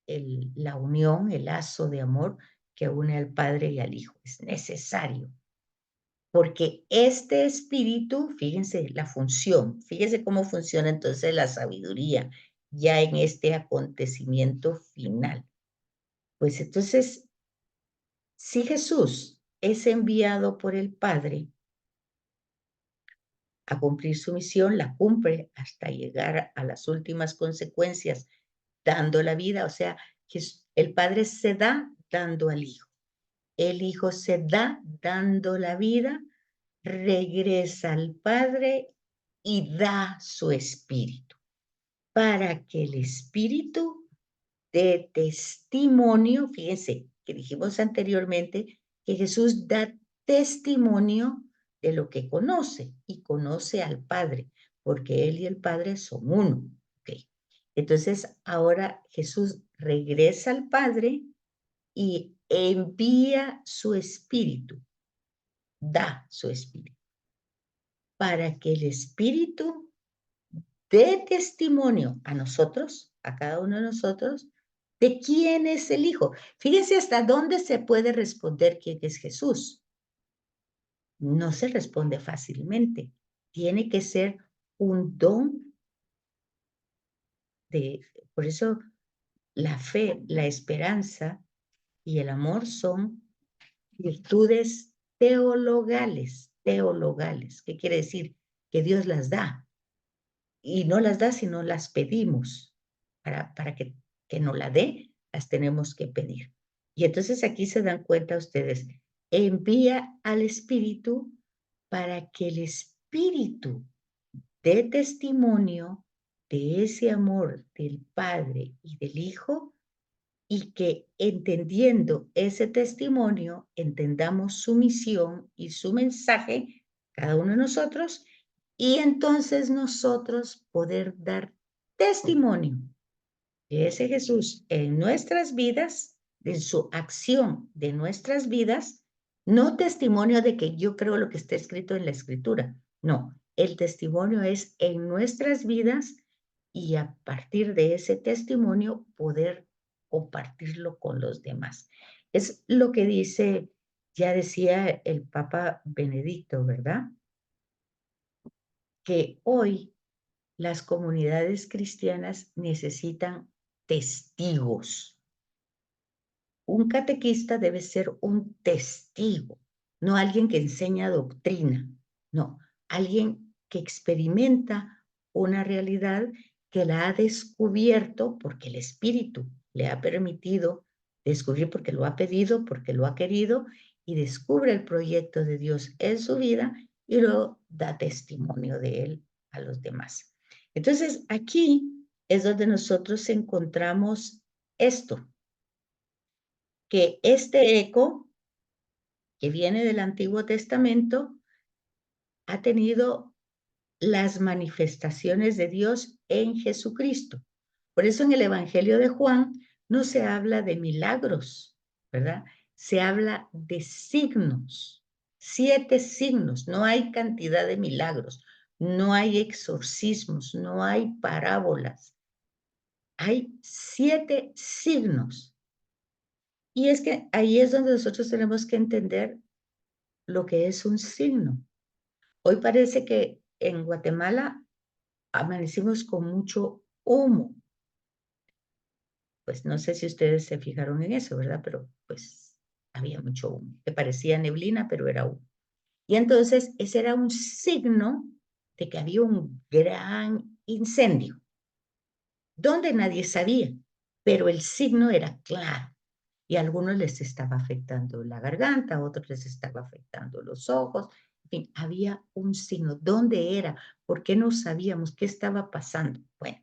la unión, el lazo de amor que une al Padre y al Hijo. Es necesario, porque este espíritu, fíjense la función, fíjense cómo funciona entonces la sabiduría ya en este acontecimiento final. Pues entonces, si Jesús es enviado por el Padre a cumplir su misión, la cumple hasta llegar a las últimas consecuencias, dando la vida, o sea, el Padre se da dando al Hijo. El Hijo se da dando la vida, regresa al Padre y da su espíritu, para que el espíritu dé testimonio, fíjense que dijimos anteriormente que Jesús da testimonio de lo que conoce y conoce al Padre, porque Él y el Padre son uno. Okay. Entonces ahora Jesús regresa al Padre y envía su espíritu, da su espíritu, para que el espíritu dé testimonio a nosotros, a cada uno de nosotros, de quién es el Hijo. Fíjense hasta dónde se puede responder quién es Jesús. No se responde fácilmente. Tiene que ser un don por eso la fe, la esperanza y el amor son virtudes teologales, teologales. ¿Qué quiere decir? Que Dios las da. Y no las da si no las pedimos. Para que nos la dé, las tenemos que pedir. Y entonces aquí se dan cuenta ustedes, envía al Espíritu para que el Espíritu dé testimonio de ese amor del Padre y del Hijo y que entendiendo ese testimonio, entendamos su misión y su mensaje, cada uno de nosotros, y entonces nosotros poder dar testimonio de ese Jesús en nuestras vidas, de su acción de nuestras vidas, no testimonio de que yo creo lo que está escrito en la Escritura, no, el testimonio es en nuestras vidas y a partir de ese testimonio poder compartirlo con los demás. Es lo que dice Ya decía el Papa Benedicto, ¿verdad? Que hoy las comunidades cristianas necesitan testigos. Un catequista debe ser un testigo, no alguien que enseña doctrina, no, alguien que experimenta una realidad que la ha descubierto porque el Espíritu le ha permitido descubrir, porque lo ha pedido, porque lo ha querido, y descubre el proyecto de Dios en su vida y luego da testimonio de él a los demás. Entonces, aquí es donde nosotros encontramos esto, que este eco que viene del Antiguo Testamento ha tenido las manifestaciones de Dios en Jesucristo. Por eso en el Evangelio de Juan no se habla de milagros, ¿verdad? Se habla de signos, 7 signos, no hay cantidad de milagros, no hay exorcismos, no hay parábolas, hay 7 signos. Y es que ahí es donde nosotros tenemos que entender lo que es un signo. Hoy parece que en Guatemala amanecimos con mucho humo. Pues no sé si ustedes se fijaron en eso, ¿verdad? Pero pues había mucho humo, que parecía neblina, pero era humo. Y entonces ese era un signo de que había un gran incendio, donde nadie sabía, pero el signo era claro. Y a algunos les estaba afectando la garganta, a otros les estaba afectando los ojos. En fin, había un signo. ¿Dónde era? ¿Por qué no sabíamos qué estaba pasando? Bueno,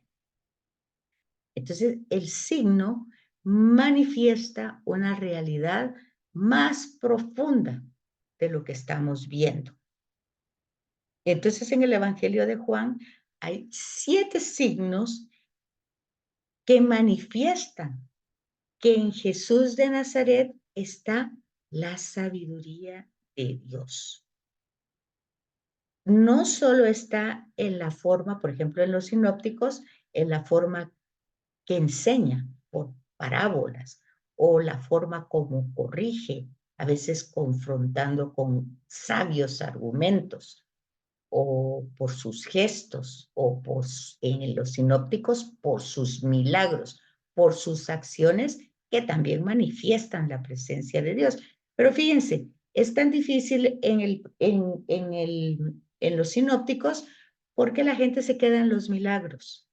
entonces el signo manifiesta una realidad más profunda de lo que estamos viendo. Entonces en el Evangelio de Juan hay 7 signos que manifiestan que en Jesús de Nazaret está la sabiduría de Dios. No solo está en la forma, por ejemplo, en los sinópticos, en la forma que enseña por parábolas o la forma como corrige, a veces confrontando con sabios argumentos, o por sus gestos, o por, en los sinópticos por sus milagros, por sus acciones que también manifiestan la presencia de Dios. Pero fíjense, es tan difícil en los sinópticos porque la gente se queda en los milagros,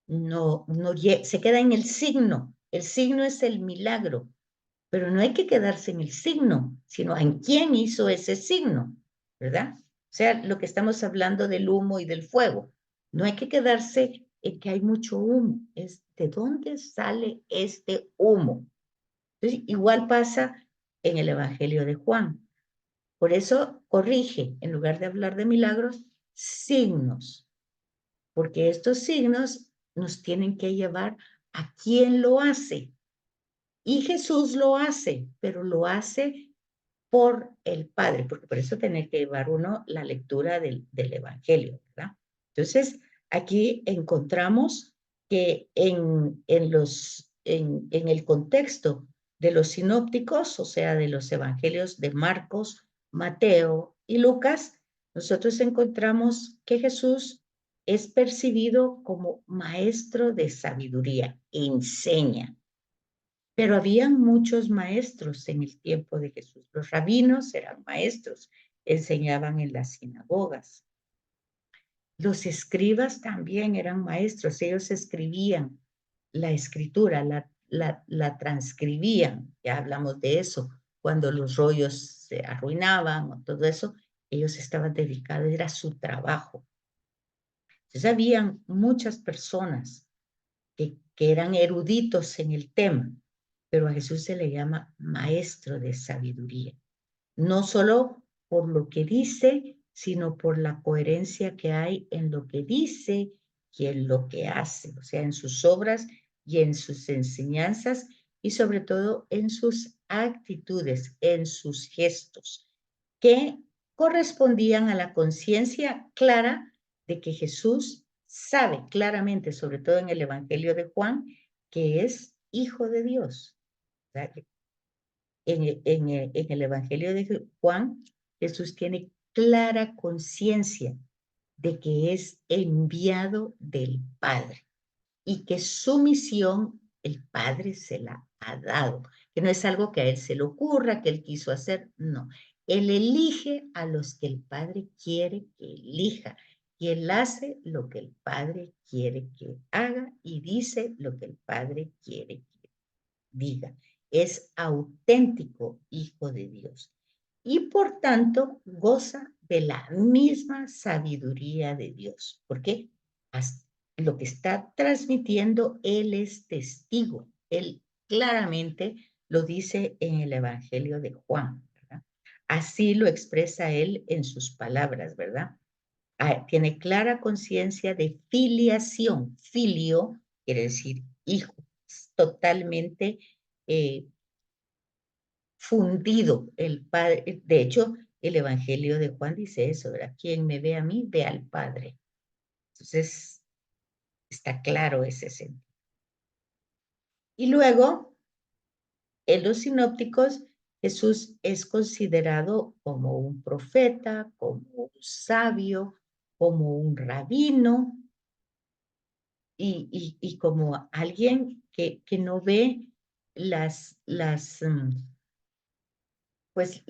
no se queda en el signo es el milagro, pero no hay que quedarse en el signo, sino en quién hizo ese signo, ¿verdad? O sea, lo que estamos hablando del humo y del fuego. No hay que quedarse en que hay mucho humo, es de dónde sale este humo. Entonces, igual pasa en el Evangelio de Juan. Por eso corrige, en lugar de hablar de milagros, signos, porque estos signos nos tienen que llevar a quién lo hace. Y Jesús lo hace, pero lo hace por el Padre, porque por eso tiene que llevar uno la lectura del Evangelio, ¿verdad? Entonces, aquí encontramos que en el contexto de los sinópticos, o sea, de los evangelios de Marcos, Mateo y Lucas, nosotros encontramos que Jesús es percibido como maestro de sabiduría, enseña. Pero habían muchos maestros en el tiempo de Jesús. Los rabinos eran maestros, enseñaban en las sinagogas. Los escribas también eran maestros, ellos escribían la escritura, la transcribían, ya hablamos de eso, cuando los rollos se arruinaban o todo eso, ellos estaban dedicados, era su trabajo. Entonces habían muchas personas que eran eruditos en el tema, pero a Jesús se le llama maestro de sabiduría, no solo por lo que dice, sino por la coherencia que hay en lo que dice y en lo que hace, o sea, en sus obras y en sus enseñanzas y sobre todo en sus actitudes, en sus gestos, que correspondían a la conciencia clara de que Jesús sabe claramente, sobre todo en el Evangelio de Juan, que es hijo de Dios. ¿Verdad? en el Evangelio de Juan, Jesús tiene clara conciencia de que es enviado del Padre y que su misión el Padre se la ha dado, que no es algo que a él se le ocurra, que él quiso hacer, no. Él elige a los que el Padre quiere que elija y él hace lo que el Padre quiere que haga y dice lo que el Padre quiere que diga. Es auténtico hijo de Dios y por tanto goza de la misma sabiduría de Dios. ¿Por qué? Lo que está transmitiendo, él es testigo. Él claramente lo dice en el Evangelio de Juan, ¿verdad? Así lo expresa él en sus palabras, ¿verdad? Tiene clara conciencia de filiación. Filio quiere decir hijo. Es totalmente eh, fundido el Padre. De hecho, el Evangelio de Juan dice eso, ¿verdad? Quien me ve a mí, ve al Padre. Entonces, está claro ese sentido. Y luego, en los sinópticos, Jesús es considerado como un profeta, como un sabio, como un rabino y como alguien que no ve pues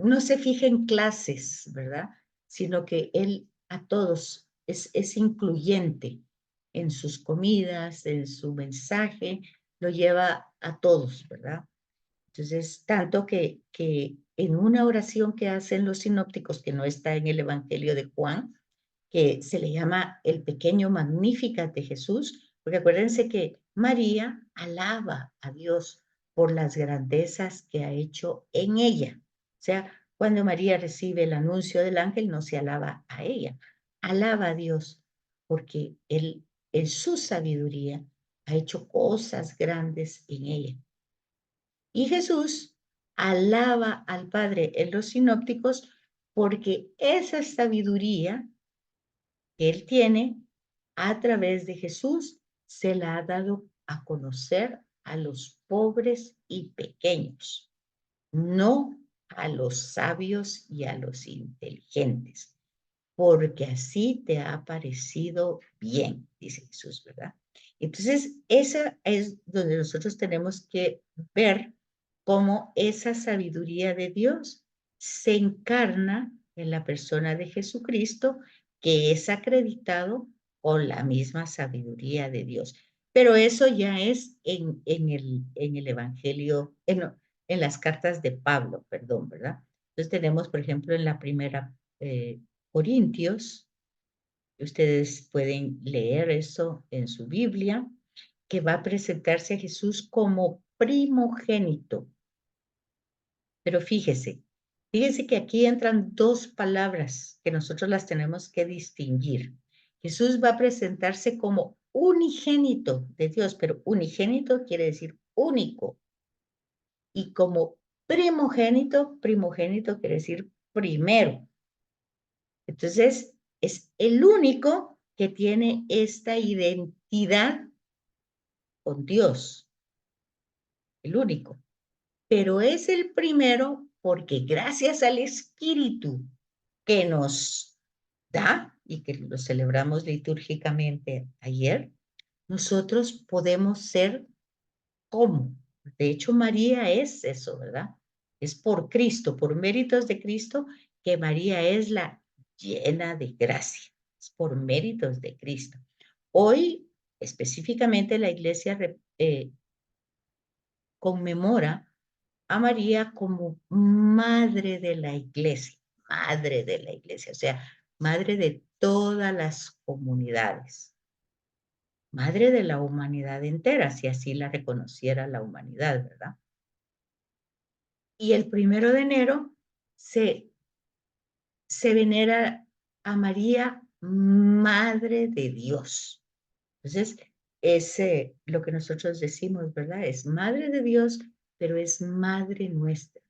no se fija en clases, ¿verdad? Sino que él a todos es incluyente en sus comidas, en su mensaje, lo lleva a todos, ¿verdad? Entonces, tanto que en una oración que hacen los sinópticos, que no está en el Evangelio de Juan, que se le llama el pequeño Magnificat de Jesús, porque acuérdense que María alaba a Dios por las grandezas que ha hecho en ella. O sea, cuando María recibe el anuncio del ángel, no se alaba a ella, alaba a Dios, porque él en su sabiduría ha hecho cosas grandes en ella. Y Jesús alaba al Padre en los sinópticos porque esa sabiduría que él tiene a través de Jesús se la ha dado a conocer a los pobres y pequeños, no a los sabios y a los inteligentes, porque así te ha parecido bien, dice Jesús, ¿verdad? Entonces, esa es donde nosotros tenemos que ver cómo esa sabiduría de Dios se encarna en la persona de Jesucristo, que es acreditado con la misma sabiduría de Dios. Pero eso ya es en el Evangelio, en las cartas de Pablo, perdón, ¿verdad? Entonces tenemos, por ejemplo, en la primera Corintios, ustedes pueden leer eso en su Biblia, que va a presentarse a Jesús como primogénito. Pero fíjese que aquí entran dos palabras que nosotros las tenemos que distinguir. Jesús va a presentarse como unigénito de Dios, pero unigénito quiere decir único. Y como primogénito, primogénito quiere decir primero. Entonces, es el único que tiene esta identidad con Dios, el único. Pero es el primero porque gracias al Espíritu que nos da y que lo celebramos litúrgicamente ayer, nosotros podemos ser como. De hecho, María es eso, ¿verdad? Es por Cristo, por méritos de Cristo, que María es la llena de gracia. Es por méritos de Cristo. Hoy, específicamente, la iglesia conmemora a María como madre de la iglesia, o sea, madre de todas las comunidades, madre de la humanidad entera, si así la reconociera la humanidad, ¿verdad? Y el 1 de enero se venera a María, Madre de Dios. Entonces, es lo que nosotros decimos, ¿verdad? Es Madre de Dios, pero es Madre nuestra.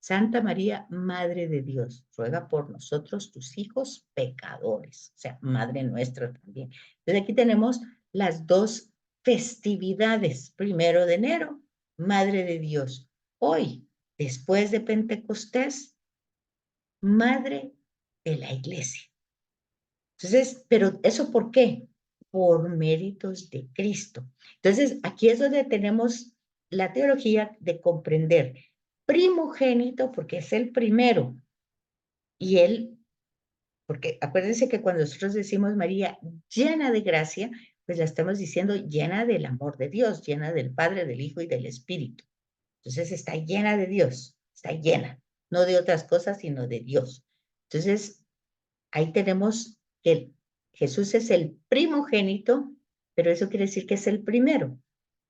Santa María, Madre de Dios, ruega por nosotros, tus hijos pecadores, o sea, Madre nuestra también. Entonces aquí tenemos las dos festividades, 1 de enero Madre de Dios. Hoy, después de Pentecostés, Madre de la Iglesia. Entonces, pero ¿eso por qué? Por méritos de Cristo. Entonces, aquí es donde tenemos la teología de comprender primogénito porque es el primero y él, porque acuérdense que cuando nosotros decimos María llena de gracia, pues la estamos diciendo llena del amor de Dios, llena del Padre, del Hijo y del Espíritu. Entonces está llena de Dios, está llena, no de otras cosas, sino de Dios. Entonces, ahí tenemos que Jesús es el primogénito, pero eso quiere decir que es el primero.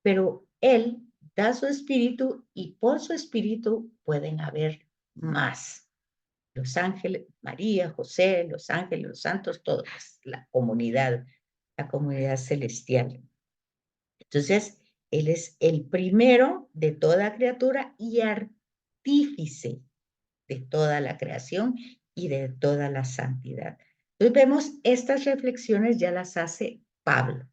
Pero Él da su espíritu y por su espíritu pueden haber más. Los ángeles, María, José, los ángeles, los santos, todos, la comunidad celestial. Entonces, Él es el primero de toda criatura y artífice de toda la creación y de toda la santidad. Entonces vemos estas reflexiones ya las hace Pablo,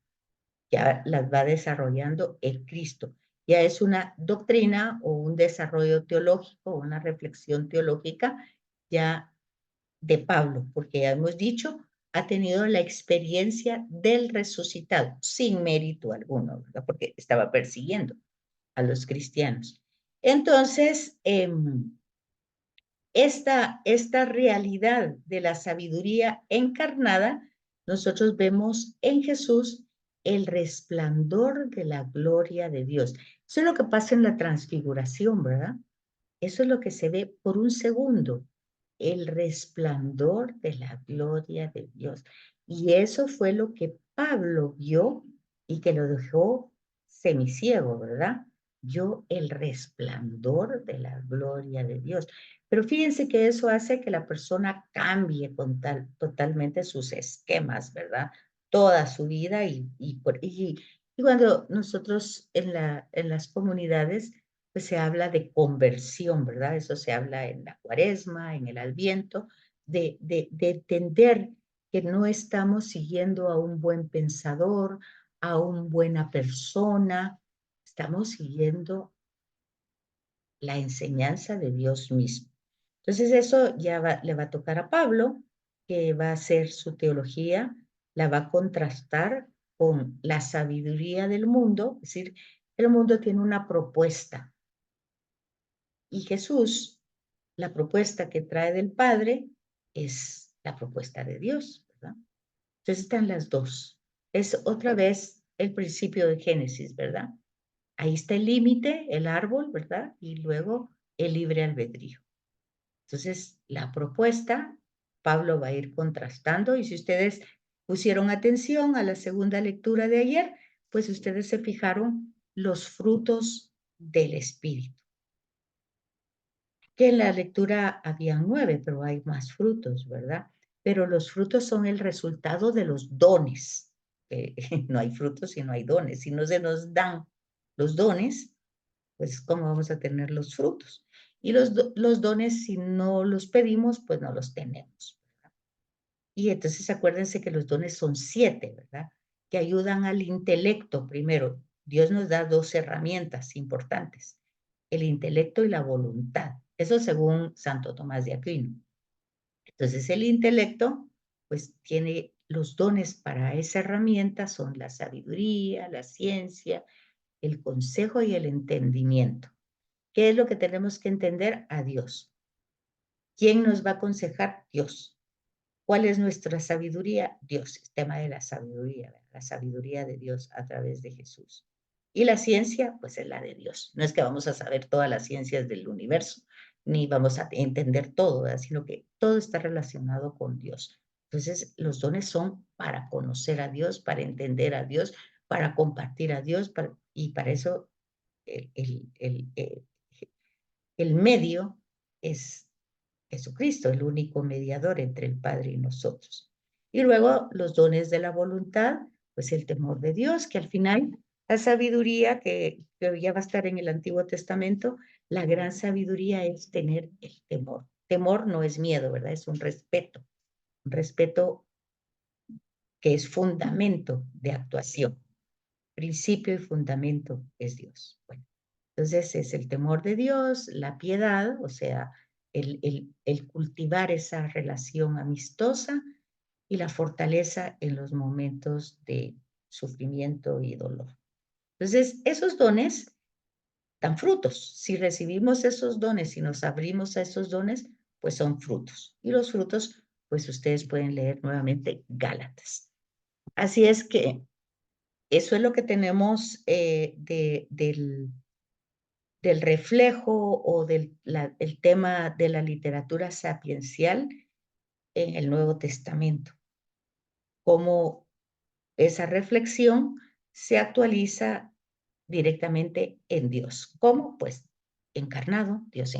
ya las va desarrollando el Cristo. Ya es una doctrina o un desarrollo teológico, una reflexión teológica ya de Pablo, porque ya hemos dicho, ha tenido la experiencia del resucitado, sin mérito alguno, ¿verdad? Porque estaba persiguiendo a los cristianos. Entonces, esta realidad de la sabiduría encarnada, nosotros vemos en Jesús el resplandor de la gloria de Dios. Eso es lo que pasa en la transfiguración, ¿verdad? Eso es lo que se ve por un segundo, el resplandor de la gloria de Dios. Y eso fue lo que Pablo vio y que lo dejó semiciego, ¿verdad? Vio el resplandor de la gloria de Dios. Pero fíjense que eso hace que la persona cambie totalmente sus esquemas, ¿verdad? Toda su vida y cuando nosotros en las comunidades pues se habla de conversión, ¿verdad? Eso se habla en la Cuaresma, en el Adviento, de entender que no estamos siguiendo a un buen pensador, a una buena persona, estamos siguiendo la enseñanza de Dios mismo. Entonces eso ya le va a tocar a Pablo, que va a hacer su teología, la va a contrastar con la sabiduría del mundo, es decir, el mundo tiene una propuesta, y Jesús, la propuesta que trae del Padre es la propuesta de Dios, ¿verdad? Entonces están las dos. Es otra vez el principio de Génesis, ¿verdad? Ahí está el límite, el árbol, ¿verdad? Y luego el libre albedrío. Entonces, la propuesta, Pablo va a ir contrastando y si ustedes pusieron atención a la segunda lectura de ayer, pues ustedes se fijaron los frutos del Espíritu. Que en la lectura había 9, pero hay más frutos, ¿verdad? Pero los frutos son el resultado de los dones. No hay frutos si no hay dones. Si no se nos dan los dones, pues ¿cómo vamos a tener los frutos? Y los dones, si no los pedimos, pues no los tenemos. Y entonces acuérdense que los dones son 7, ¿verdad? Que ayudan al intelecto primero. Dios nos da 2 herramientas importantes, el intelecto y la voluntad. Eso según Santo Tomás de Aquino. Entonces el intelecto, pues tiene los dones para esa herramienta, son la sabiduría, la ciencia, el consejo y el entendimiento. ¿Qué es lo que tenemos que entender? A Dios. ¿Quién nos va a aconsejar? Dios. ¿Cuál es nuestra sabiduría? Dios, el tema de la sabiduría de Dios a través de Jesús. Y la ciencia, pues es la de Dios. No es que vamos a saber todas las ciencias del universo, ni vamos a entender todo, ¿verdad? Sino que todo está relacionado con Dios. Entonces, los dones son para conocer a Dios, para entender a Dios, para compartir a Dios, y para eso el, el, el, el medio es Jesucristo, el único mediador entre el Padre y nosotros. Y luego los dones de la voluntad, pues el temor de Dios, que al final la sabiduría, que ya va a estar en el Antiguo Testamento, la gran sabiduría es tener el temor. Temor no es miedo, ¿verdad? Es un respeto que es fundamento de actuación. Principio y fundamento es Dios. Bueno, Entonces es el temor de Dios, la piedad, o sea, el cultivar esa relación amistosa y la fortaleza en los momentos de sufrimiento y dolor. Entonces, esos dones dan frutos. Si recibimos esos dones y nos abrimos a esos dones, pues son frutos. Y los frutos, pues ustedes pueden leer nuevamente Gálatas. Así es que eso es lo que tenemos del reflejo o el tema de la literatura sapiencial en el Nuevo Testamento. Cómo esa reflexión se actualiza directamente en Dios. ¿Cómo? Pues encarnado, Dios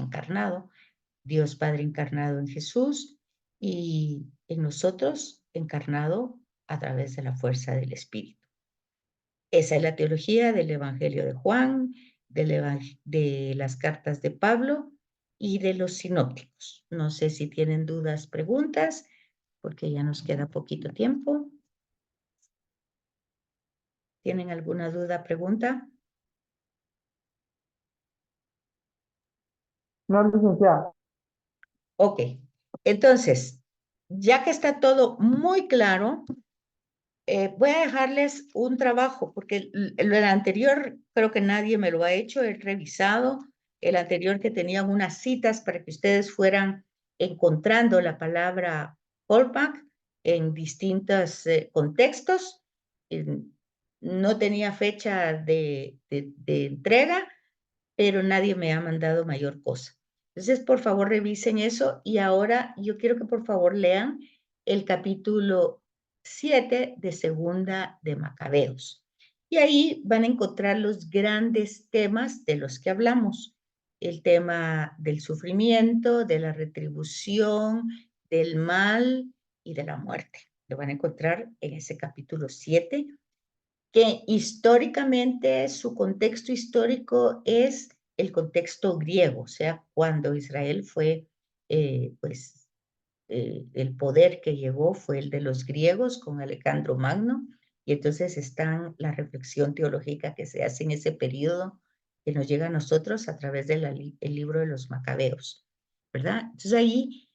Padre encarnado en Jesús y en nosotros encarnado a través de la fuerza del Espíritu. Esa es la teología del Evangelio de Juan, de las cartas de Pablo y de los sinópticos. No sé si tienen dudas, preguntas, porque ya nos queda poquito tiempo. ¿Tienen alguna duda, pregunta? No, licenciada. Ok, entonces, ya que está todo muy claro, voy a dejarles un trabajo, porque el anterior creo que nadie me lo ha hecho, he revisado el anterior que tenían unas citas para que ustedes fueran encontrando la palabra fallback en distintos contextos. No tenía fecha de entrega, pero nadie me ha mandado mayor cosa. Entonces, por favor, revisen eso y ahora yo quiero que por favor lean el capítulo 7 de Segunda de Macabeos. Y ahí van a encontrar los grandes temas de los que hablamos. El tema del sufrimiento, de la retribución, del mal y de la muerte. Lo van a encontrar en ese capítulo 7 que históricamente su contexto histórico es el contexto griego, o sea, cuando Israel fue, el poder que llegó fue el de los griegos con Alejandro Magno, y entonces está la reflexión teológica que se hace en ese periodo que nos llega a nosotros a través del libro de los Macabeos, ¿verdad? Entonces ahí,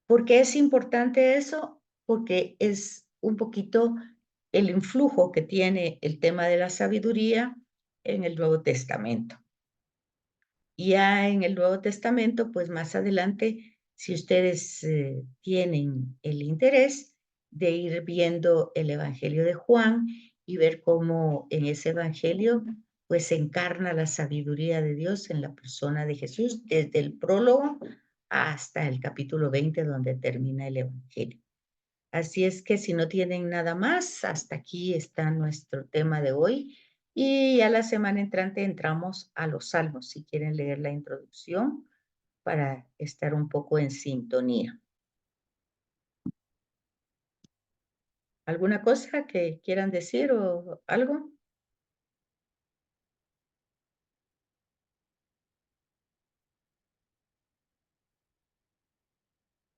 ¿por qué es importante eso? Porque es un poquito el influjo que tiene el tema de la sabiduría en el Nuevo Testamento. Ya en el Nuevo Testamento, pues más adelante, si ustedes tienen el interés de ir viendo el Evangelio de Juan y ver cómo en ese Evangelio pues se encarna la sabiduría de Dios en la persona de Jesús, desde el prólogo hasta el capítulo 20, donde termina el Evangelio. Así es que si no tienen nada más, hasta aquí está nuestro tema de hoy. Y a la semana entrante entramos a los salmos, si quieren leer la introducción para estar un poco en sintonía. ¿Alguna cosa que quieran decir o algo?